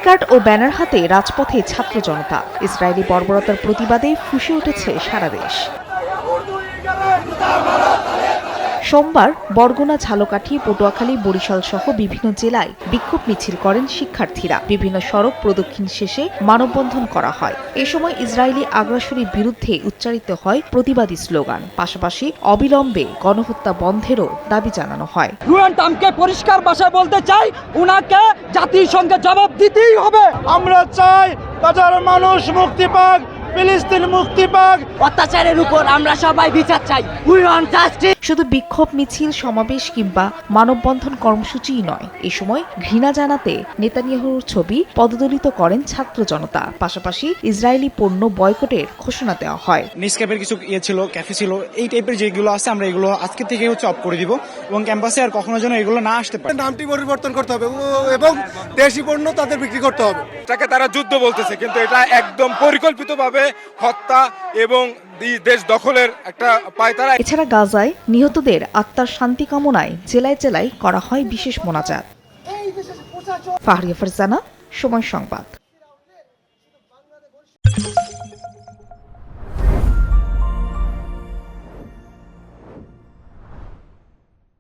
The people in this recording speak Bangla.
প্ল্যাকার্ড ও ব্যানার হাতে রাজপথে ছাত্র জনতা। ইসরায়েলি বর্বরতার প্রতিবাদে ফুঁসে উঠেছে সারা দেশ। সোমবার বরগুনা, ঝালকাঠি, পটুয়াখালী, বরিশাল সহ বিভিন্ন জেলায় বিক্ষোভ মিছিল করেন শিক্ষার্থীরা। বিভিন্ন সড়ক প্রদক্ষিণ শেষে মানববন্ধন করা হয়। এ সময় ইসরায়েলি আগ্রাসনের বিরুদ্ধে উচ্চারিত হয় প্রতিবাদী স্লোগান। পাশাপাশি অবিলম্বে গণহত্যা বন্ধেরও দাবি জানানো হয়। ডোনাল্ড ট্রাম্পকে পরিষ্কার ভাষায় বলতে চাই, উনাকে জাতিসংঘে জবাব দিতেই হবে। আমরা চাই গাজার মানুষ মুক্তি পাক, ফিলিস্তিন মুক্তি পাক। অত্যাচারের উপর আমরা সবাই বিচার চাই। We want justice. শুধু বিক্ষোভ মিছিল, সমাবেশ কিংবা মানববন্ধন কর্মসূচিই নয়, এ সময় ঘৃণা জানাতে নেতানিয়াহুর ছবি পদদলিত করেন ছাত্র জনতা। পাশাপাশি ইসরায়েলি পণ্য বয়কটের ঘোষণা দেওয়া হয়। নেসক্যাফের কিছু ছিল, ক্যাফে ছিল, এই টাইপের যেগুলো আছে আমরা এগুলো আজকে থেকে অফ করে দিব এবং ক্যাম্পাসে আর কখনো যেন এগুলো না আসতে পারে। নামটি পরিবর্তন করতে হবে এবং দেশি পণ্য তাদের বিক্রি করতে হবে। এটাকে তারা যুদ্ধ বলতেছে, কিন্তু এটা একদম পরিকল্পিতভাবে হত্যা এবং দেশ দখলের একটা পায়তারা। এছাড়া গাজায় নিহতদের আত্মার শান্তি কামনায় জেলায় জেলায় করা হয় বিশেষ মোনাজাত। ফাহরিয়া ফারজানা, সময় সংবাদ।